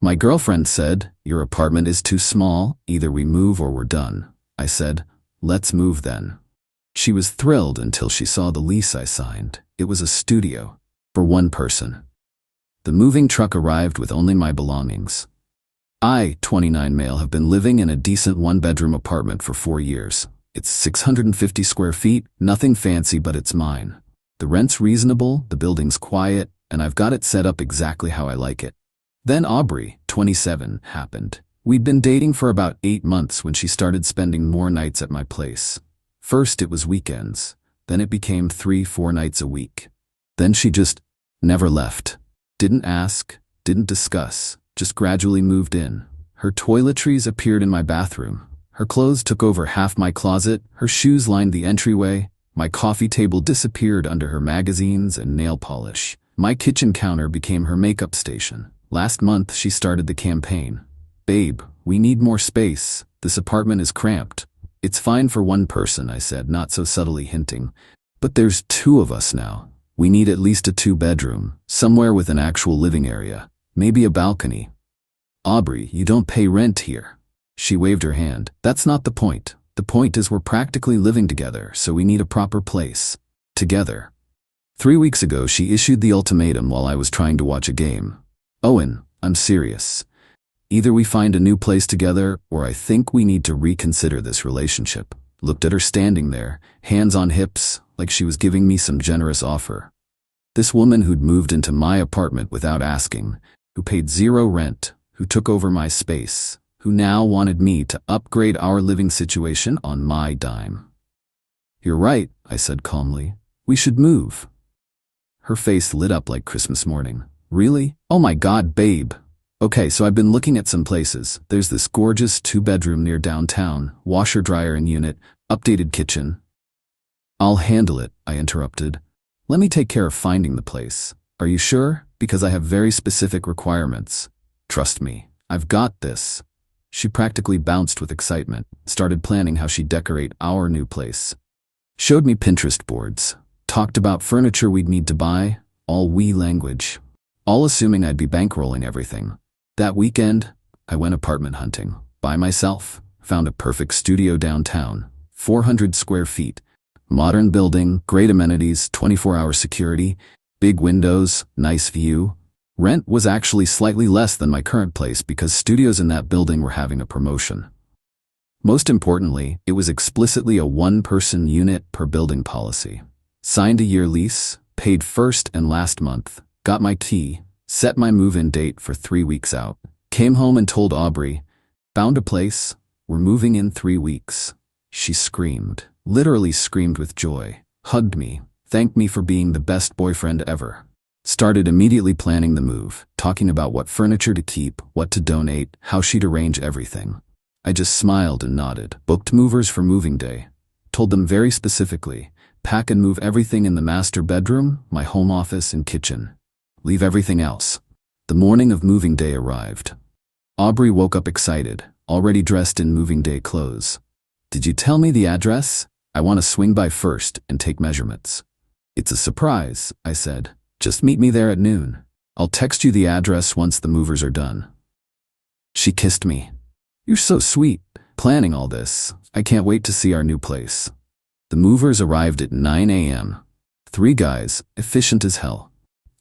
My girlfriend said, "Your apartment is too small, either we move or we're done." I said, "Let's move then." She was thrilled until she saw the lease I signed. It was a studio for one person. The moving truck arrived with only my belongings. I, 29 male, have been living in a decent one-bedroom apartment for 4 years. It's 650 square feet, nothing fancy, but it's mine. The rent's reasonable, the building's quiet, and I've got it set up exactly how I like it. Then Aubrey, 27, happened. We'd been dating for about 8 months when she started spending more nights at my place. First it was weekends, then it became 3-4 nights a week. Then she just never left. Didn't ask, didn't discuss, just gradually moved in. Her toiletries appeared in my bathroom. Her clothes took over half my closet, her shoes lined the entryway, my coffee table disappeared under her magazines and nail polish. My kitchen counter became her makeup station. Last month she started the campaign. "Babe, we need more space. This apartment is cramped." "It's fine for one person," I said, not so subtly hinting. "But there's 2 of us now. We need at least a 2-bedroom, somewhere with an actual living area, maybe a balcony." "Aubrey, you don't pay rent here." She waved her hand. "That's not the point. The point is we're practically living together, so we need a proper place. Together." 3 weeks ago she issued the ultimatum while I was trying to watch a game. "Owen, I'm serious. Either we find a new place together, or I think we need to reconsider this relationship." Looked at her standing there, hands on hips, like she was giving me some generous offer. This woman who'd moved into my apartment without asking, who paid 0 rent, who took over my space, who now wanted me to upgrade our living situation on my dime. "You're right," I said calmly. "We should move." Her face lit up like Christmas morning. "Really? Oh my God, babe. Okay, so I've been looking at some places. There's this gorgeous 2-bedroom near downtown, washer dryer and unit, updated kitchen." "I'll handle it," I interrupted. "Let me take care of finding the place." "Are you sure? Because I have very specific requirements." "Trust me, I've got this." She practically bounced with excitement, started planning how she'd decorate our new place. Showed me Pinterest boards, talked about furniture we'd need to buy, all we language. All assuming I'd be bankrolling everything. That weekend, I went apartment hunting. By myself. Found a perfect studio downtown. 400 square feet. Modern building, great amenities, 24-hour security, big windows, nice view. Rent was actually slightly less than my current place because studios in that building were having a promotion. Most importantly, it was explicitly a 1-person unit per building policy. Signed a year lease, paid first and last month. Got my key, set my move-in date for 3 weeks out. Came home and told Aubrey, "Found a place, we're moving in 3 weeks." She screamed, literally screamed with joy, hugged me, thanked me for being the best boyfriend ever. Started immediately planning the move, talking about what furniture to keep, what to donate, how she'd arrange everything. I just smiled and nodded. Booked movers for moving day. Told them very specifically, pack and move everything in the master bedroom, my home office and kitchen. Leave everything else. The morning of moving day arrived. Aubrey woke up excited, already dressed in moving day clothes. "Did you tell me the address? I want to swing by first and take measurements." "It's a surprise," I said. "Just meet me there at noon. I'll text you the address once the movers are done." She kissed me. "You're so sweet. Planning all this. I can't wait to see our new place." The movers arrived at 9 a.m. 3 guys, efficient as hell.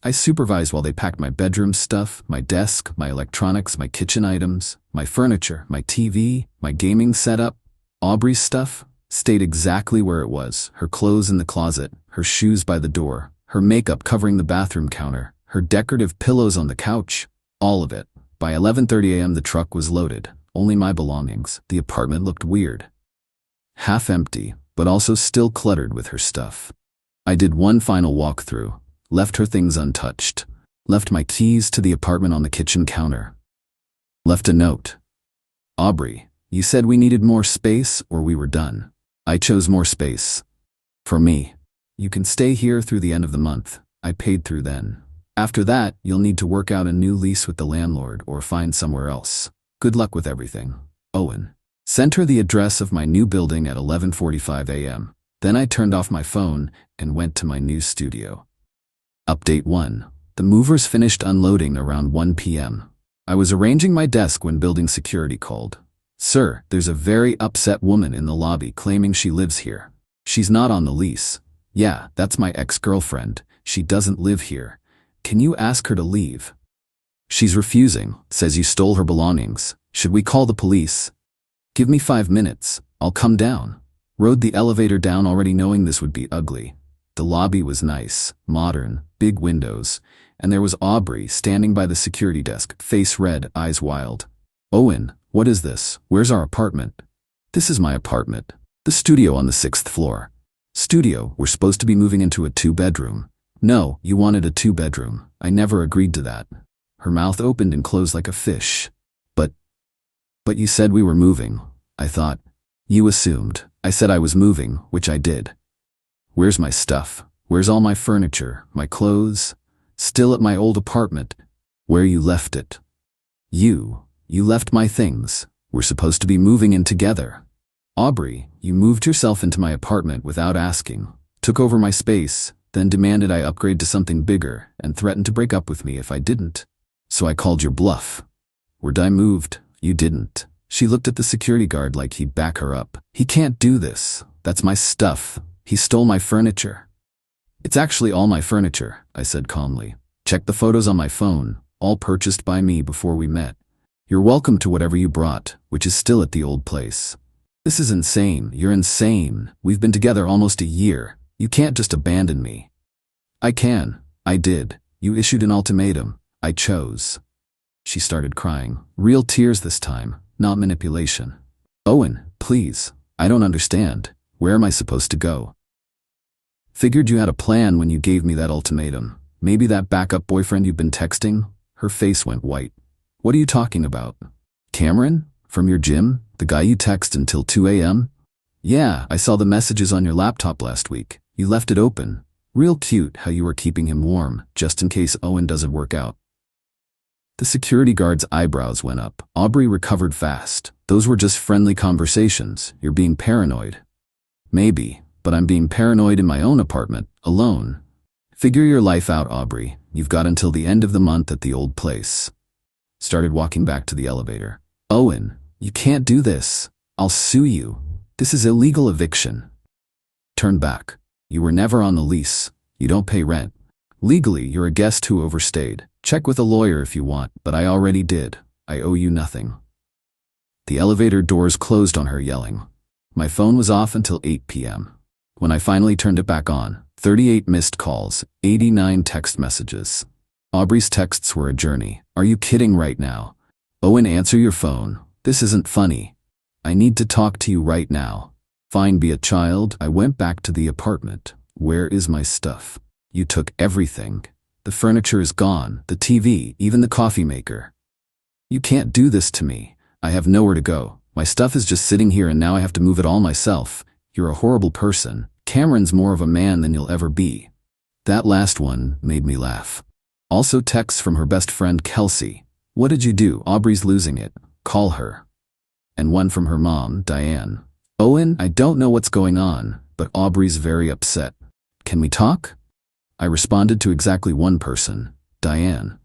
I supervised while they packed my bedroom stuff, my desk, my electronics, my kitchen items, my furniture, my TV, my gaming setup. Aubrey's stuff stayed exactly where it was, her clothes in the closet, her shoes by the door, her makeup covering the bathroom counter, her decorative pillows on the couch, all of it. By 11:30 a.m. the truck was loaded, only my belongings. The apartment looked weird. Half empty, but also still cluttered with her stuff. I did one final walkthrough. Left her things untouched. Left my keys to the apartment on the kitchen counter. Left a note. "Aubrey, you said we needed more space or we were done. I chose more space. For me. You can stay here through the end of the month. I paid through then. After that, you'll need to work out a new lease with the landlord or find somewhere else. Good luck with everything. Owen." Sent her the address of my new building at 11:45 a.m. Then I turned off my phone and went to my new studio. Update 1. The movers finished unloading around 1 p.m. I was arranging my desk when building security called. Sir, there's a very upset woman in the lobby claiming she lives here. She's not on the lease. Yeah, that's my ex-girlfriend. She doesn't live here. Can you ask her to leave? She's refusing, says you stole her belongings. Should we call the police? Give me 5 minutes. I'll come down. Rode the elevator down already knowing this would be ugly. The lobby was nice, modern, big windows, and there was Aubrey standing by the security desk, face red, eyes wild. Owen, what is this? Where's our apartment? This is my apartment. The studio on the 6th floor. Studio, we're supposed to be moving into a 2-bedroom. No, you wanted a 2-bedroom. I never agreed to that. Her mouth opened and closed like a fish. But you said we were moving. I thought. You assumed. I said I was moving, which I did. Where's my stuff? Where's all my furniture, my clothes? Still at my old apartment. Where you left it. You left my things. We're supposed to be moving in together. Aubrey, you moved yourself into my apartment without asking, took over my space, then demanded I upgrade to something bigger and threatened to break up with me if I didn't. So I called your bluff. Where'd I moved? You didn't. She looked at the security guard like he'd back her up. He can't do this. That's my stuff. He stole my furniture. It's actually all my furniture, I said calmly. Check the photos on my phone, all purchased by me before we met. You're welcome to whatever you brought, which is still at the old place. This is insane. You're insane. We've been together almost a year. You can't just abandon me. I can. I did. You issued an ultimatum. I chose. She started crying. Real tears this time, not manipulation. Owen, please. I don't understand. Where am I supposed to go? Figured you had a plan when you gave me that ultimatum. Maybe that backup boyfriend you've been texting? Her face went white. What are you talking about? Cameron? From your gym? The guy you text until 2 a.m.? Yeah, I saw the messages on your laptop last week. You left it open. Real cute how you were keeping him warm, just in case Owen doesn't work out. The security guard's eyebrows went up. Aubrey recovered fast. Those were just friendly conversations. You're being paranoid. Maybe, but I'm being paranoid in my own apartment, alone. Figure your life out, Aubrey. You've got until the end of the month at the old place. Started walking back to the elevator. Owen, you can't do this. I'll sue you. This is illegal eviction. Turn back. You were never on the lease. You don't pay rent. Legally, you're a guest who overstayed. Check with a lawyer if you want, but I already did. I owe you nothing. The elevator doors closed on her, yelling. My phone was off until 8 p.m. When I finally turned it back on, 38 missed calls, 89 text messages. Aubrey's texts were a journey. Are you kidding right now? Owen, answer your phone. This isn't funny. I need to talk to you right now. Fine, be a child. I went back to the apartment. Where is my stuff? You took everything. The furniture is gone, the TV, even the coffee maker. You can't do this to me. I have nowhere to go. My stuff is just sitting here and now I have to move it all myself. You're a horrible person. Cameron's more of a man than you'll ever be. That last one made me laugh. Also texts from her best friend Kelsey. What did you do? Aubrey's losing it. Call her. And one from her mom, Diane. Owen, I don't know what's going on, but Aubrey's very upset. Can we talk? I responded to exactly one person, Diane.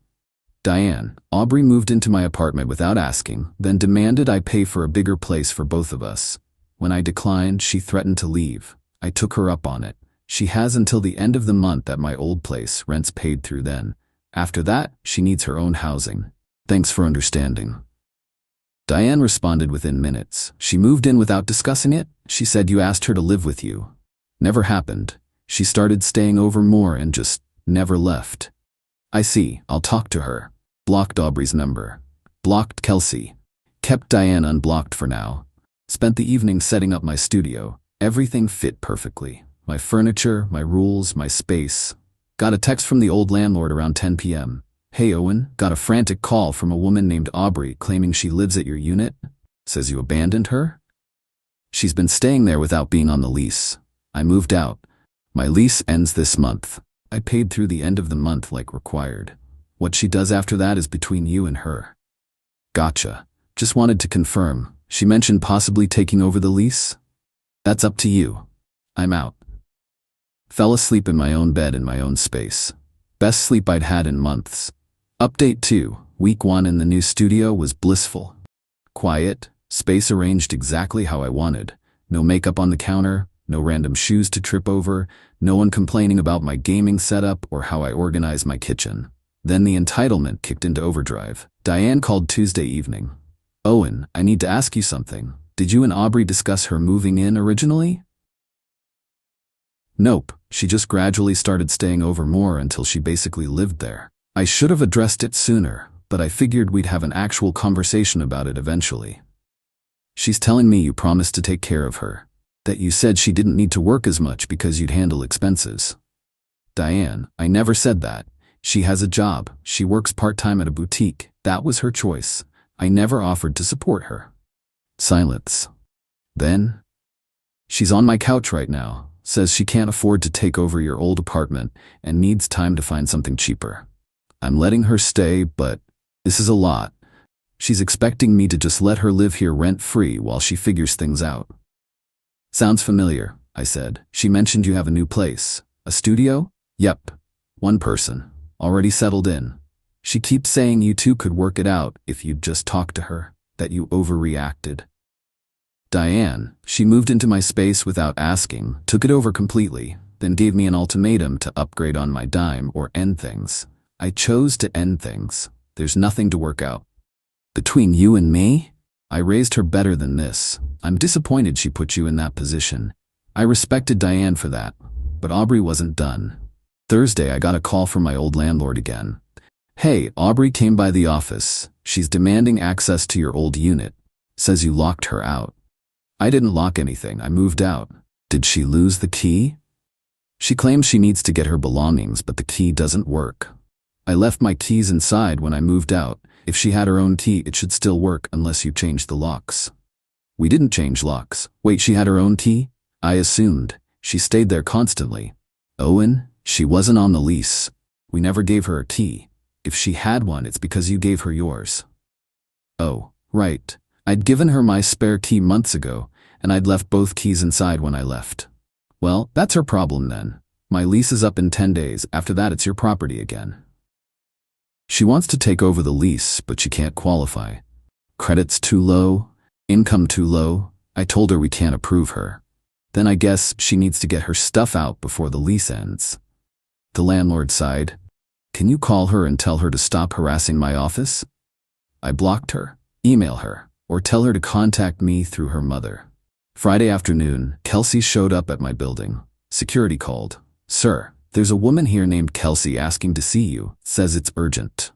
Diane, Aubrey moved into my apartment without asking, then demanded I pay for a bigger place for both of us. When I declined, she threatened to leave. I took her up on it. She has until the end of the month at my old place, rent's paid through then. After that, she needs her own housing. Thanks for understanding. Diane responded within minutes. She moved in without discussing it. She said you asked her to live with you. Never happened. She started staying over more and just never left. I see. I'll talk to her. Blocked Aubrey's number. Blocked Kelsey. Kept Diane unblocked for now. Spent the evening setting up my studio. Everything fit perfectly. My furniture, my rules, my space. Got a text from the old landlord around 10 p.m. Hey Owen, got a frantic call from a woman named Aubrey claiming she lives at your unit. Says you abandoned her? She's been staying there without being on the lease. I moved out. My lease ends this month. I paid through the end of the month like required. What she does after that is between you and her. Gotcha. Just wanted to confirm. She mentioned possibly taking over the lease? That's up to you. I'm out. Fell asleep in my own bed in my own space. Best sleep I'd had in months. Update 2. Week 1 in the new studio was blissful. Quiet, space arranged exactly how I wanted. No makeup on the counter, no random shoes to trip over, no one complaining about my gaming setup or how I organize my kitchen. Then the entitlement kicked into overdrive. Diane called Tuesday evening. "Owen, I need to ask you something. Did you and Aubrey discuss her moving in originally?" "Nope, she just gradually started staying over more until she basically lived there. I should have addressed it sooner, but I figured we'd have an actual conversation about it eventually. She's telling me you promised to take care of her, that you said she didn't need to work as much because you'd handle expenses." "Diane, I never said that. She has a job. She works part-time at a boutique. That was her choice. I never offered to support her." Silence. Then, "She's on my couch right now, says she can't afford to take over your old apartment and needs time to find something cheaper. I'm letting her stay, but this is a lot. She's expecting me to just let her live here rent-free while she figures things out." "Sounds familiar," I said. "She mentioned you have a new place. A studio?" "Yep. One person. Already settled in. She keeps saying you two could work it out if you'd just talk to her, that you overreacted." "Diane, she moved into my space without asking, took it over completely, then gave me an ultimatum to upgrade on my dime or end things. I chose to end things. There's nothing to work out. Between you and me? I raised her better than this. I'm disappointed she put you in that position. I respected Diane for that, but Aubrey wasn't done." Thursday, I got a call from my old landlord again. "Hey, Aubrey came by the office. She's demanding access to your old unit. Says you locked her out." "I didn't lock anything. I moved out." "Did she lose the key?" "She claims she needs to get her belongings, but the key doesn't work. I left my keys inside when I moved out. If she had her own key, it should still work unless you changed the locks." "We didn't change locks." "Wait, she had her own key?" "I assumed. She stayed there constantly." "Owen, she wasn't on the lease. We never gave her a key. If she had one, it's because you gave her yours." "Oh, right. I'd given her my spare key months ago, and I'd left both keys inside when I left." "Well, that's her problem then. My lease is up in 10 days. After that, it's your property again." "She wants to take over the lease, but she can't qualify. Credit's too low, income too low. I told her we can't approve her. Then I guess she needs to get her stuff out before the lease ends." The landlord sighed. "Can you call her and tell her to stop harassing my office?" I blocked her. "Email her, or tell her to contact me through her mother." Friday afternoon, Kelsey showed up at my building. Security called. "Sir, there's a woman here named Kelsey asking to see you. Says it's urgent."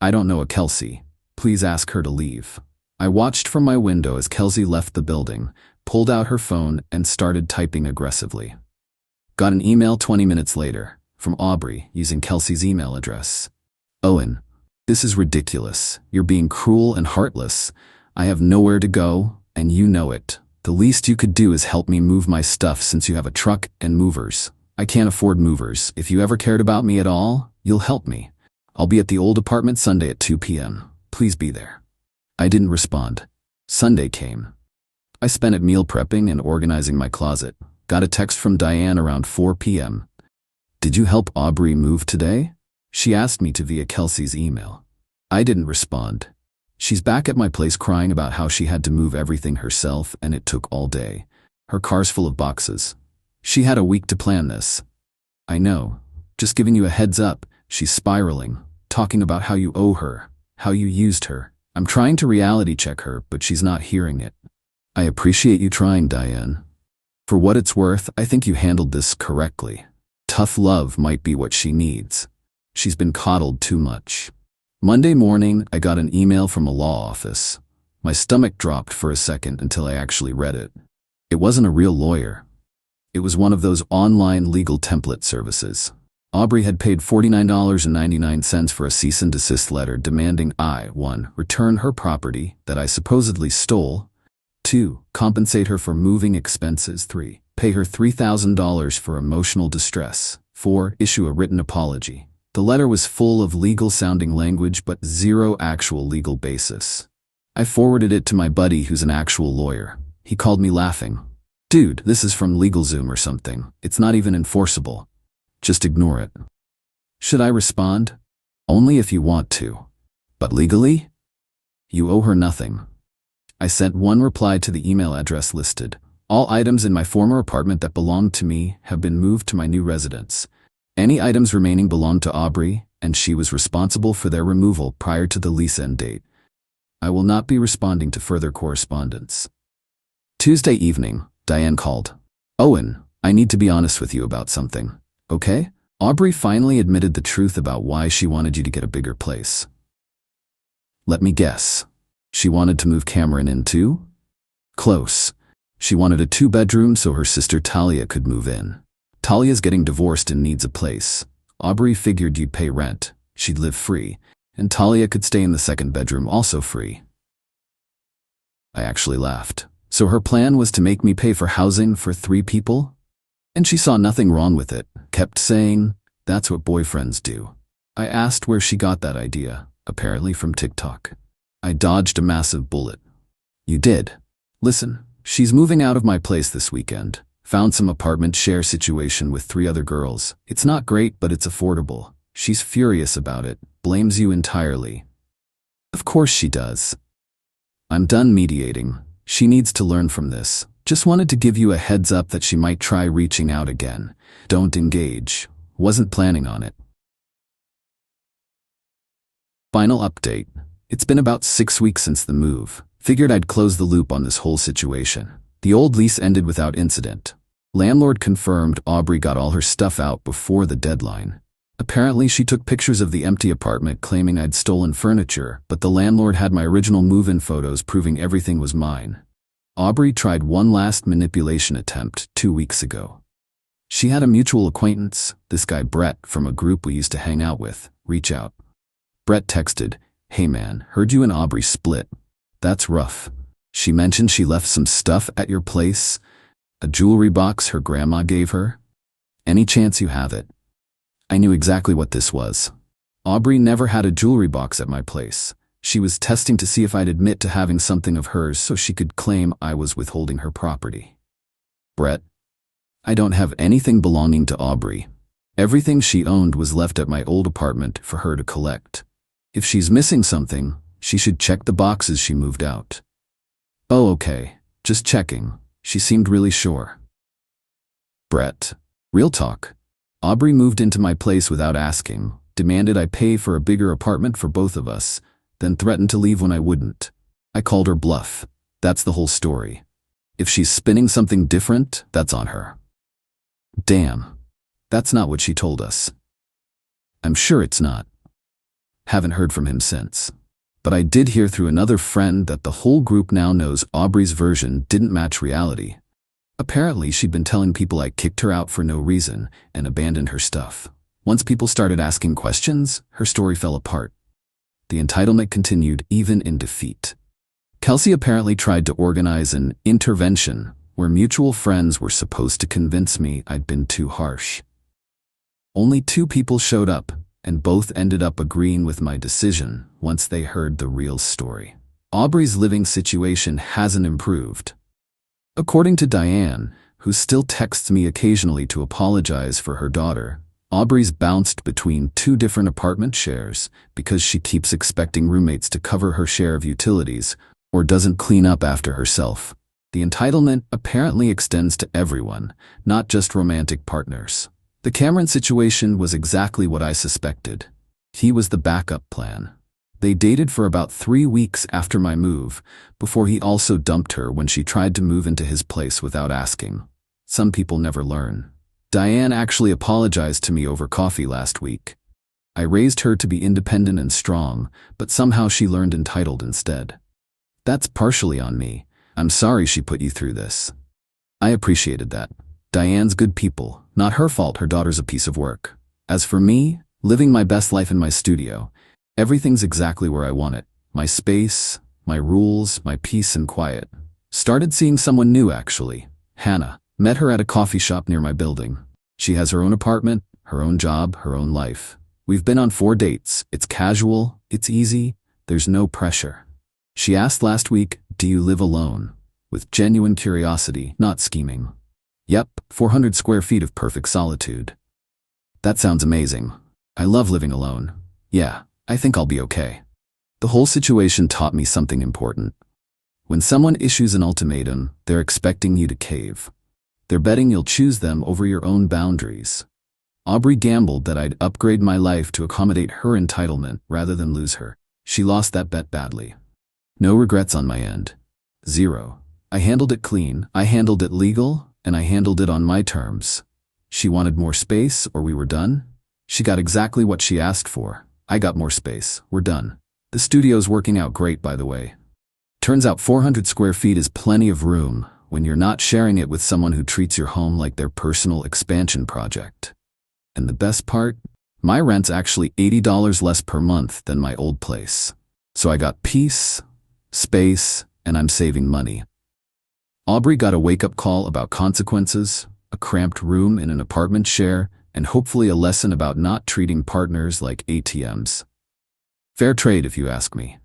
"I don't know a Kelsey. Please ask her to leave." I watched from my window as Kelsey left the building, pulled out her phone, and started typing aggressively. Got an email 20 minutes later, from Aubrey, using Kelsey's email address. "Owen, this is ridiculous. You're being cruel and heartless. I have nowhere to go, and you know it. The least you could do is help me move my stuff since you have a truck and movers. I can't afford movers. If you ever cared about me at all, you'll help me. I'll be at the old apartment Sunday at 2 p.m. Please be there." I didn't respond. Sunday came. I spent it meal prepping and organizing my closet. Got a text from Diane around 4 p.m. "Did you help Aubrey move today?" She asked me to via Kelsey's email. I didn't respond. She's back at my place crying about how she had to move everything herself and it took all day. Her car's full of boxes. She had a week to plan this. "I know. Just giving you a heads up. She's spiraling, talking about how you owe her, how you used her. I'm trying to reality check her, but she's not hearing it." "I appreciate you trying, Diane. For what it's worth, I think you handled this correctly. Tough love might be what she needs. She's been coddled too much." Monday morning, I got an email from a law office. My stomach dropped for a second until I actually read it. It wasn't a real lawyer. It was one of those online legal template services. Aubrey had paid $49.99 for a cease and desist letter demanding I, 1, return her property that I supposedly stole, 2, compensate her for moving expenses, 3, pay her $3,000 for emotional distress, 4, issue a written apology. The letter was full of legal-sounding language but zero actual legal basis. I forwarded it to my buddy who's an actual lawyer. He called me laughing. "Dude, this is from LegalZoom or something. It's not even enforceable. Just ignore it." Should I respond? Only if you want to. But legally? You owe her nothing. I sent one reply to the email address listed. All items in my former apartment that belonged to me have been moved to my new residence. Any items remaining belonged to Aubrey, and she was responsible for their removal prior to the lease end date. I will not be responding to further correspondence. Tuesday evening, Diane called. Owen, I need to be honest with you about something, okay? Aubrey finally admitted the truth about why she wanted you to get a bigger place. Let me guess. She wanted to move Cameron in too? Close. She wanted a 2-bedroom so her sister Talia could move in. Talia's getting divorced and needs a place. Aubrey figured you'd pay rent, she'd live free, and Talia could stay in the 2nd bedroom also free. I actually laughed. So her plan was to make me pay for housing for 3 people? And she saw nothing wrong with it, kept saying, that's what boyfriends do. I asked where she got that idea, apparently from TikTok. I dodged a massive bullet. You did. Listen, she's moving out of my place this weekend. Found some apartment share situation with 3 other girls. It's not great, but it's affordable. She's furious about it, blames you entirely. Of course she does. I'm done mediating. She needs to learn from this. Just wanted to give you a heads up that she might try reaching out again. Don't engage. Wasn't planning on it. Final update. It's been about 6 weeks since the move. Figured I'd close the loop on this whole situation. The old lease ended without incident. Landlord confirmed Aubrey got all her stuff out before the deadline. Apparently she took pictures of the empty apartment claiming I'd stolen furniture, but the landlord had my original move-in photos proving everything was mine. Aubrey tried one last manipulation attempt 2 weeks ago. She had a mutual acquaintance, this guy Brett from a group we used to hang out with, reach out. Brett texted, "Hey man, heard you and Aubrey split. That's rough. She mentioned she left some stuff at your place, a jewelry box her grandma gave her. Any chance you have it?" I knew exactly what this was. Aubrey never had a jewelry box at my place. She was testing to see if I'd admit to having something of hers so she could claim I was withholding her property. Brett, I don't have anything belonging to Aubrey. Everything she owned was left at my old apartment for her to collect. If she's missing something, she should check the boxes she moved out. Oh, okay. Just checking. She seemed really sure. Brett, real talk. Aubrey moved into my place without asking, demanded I pay for a bigger apartment for both of us, then threatened to leave when I wouldn't. I called her bluff. That's the whole story. If she's spinning something different, that's on her. Damn. That's not what she told us. I'm sure it's not. Haven't heard from him since. But I did hear through another friend that the whole group now knows Aubrey's version didn't match reality. Apparently, she'd been telling people I kicked her out for no reason and abandoned her stuff. Once people started asking questions, her story fell apart. The entitlement continued even in defeat. Kelsey apparently tried to organize an intervention where mutual friends were supposed to convince me I'd been too harsh. Only 2 people showed up, and both ended up agreeing with my decision once they heard the real story. Aubrey's living situation hasn't improved. According to Diane, who still texts me occasionally to apologize for her daughter, Aubrey's bounced between 2 different apartment shares because she keeps expecting roommates to cover her share of utilities or doesn't clean up after herself. The entitlement apparently extends to everyone, not just romantic partners. The Cameron situation was exactly what I suspected. He was the backup plan. They dated for about 3 weeks after my move, before he also dumped her when she tried to move into his place without asking. Some people never learn. Diane actually apologized to me over coffee last week. I raised her to be independent and strong, but somehow she learned entitled instead. That's partially on me. I'm sorry she put you through this. I appreciated that. Diane's good people. Not her fault her daughter's a piece of work. As for me, living my best life in my studio, everything's exactly where I want it. My space, my rules, my peace and quiet. Started seeing someone new actually. Hannah. Met her at a coffee shop near my building. She has her own apartment, her own job, her own life. We've been on 4 dates. It's casual, it's easy, there's no pressure. She asked last week, "Do you live alone?" With genuine curiosity, not scheming. Yep, 400 square feet of perfect solitude. That sounds amazing. I love living alone. Yeah, I think I'll be okay. The whole situation taught me something important. When someone issues an ultimatum, they're expecting you to cave. They're betting you'll choose them over your own boundaries. Aubrey gambled that I'd upgrade my life to accommodate her entitlement rather than lose her. She lost that bet badly. No regrets on my end. Zero. I handled it clean, I handled it legal, and I handled it on my terms. She wanted more space, or we were done. She got exactly what she asked for. I got more space. We're done. The studio's working out great, by the way. Turns out 400 square feet is plenty of room when you're not sharing it with someone who treats your home like their personal expansion project. And the best part? My rent's actually $80 less per month than my old place. So I got peace, space, and I'm saving money. Aubrey got a wake-up call about consequences, a cramped room in an apartment share, and hopefully a lesson about not treating partners like ATMs. Fair trade, if you ask me.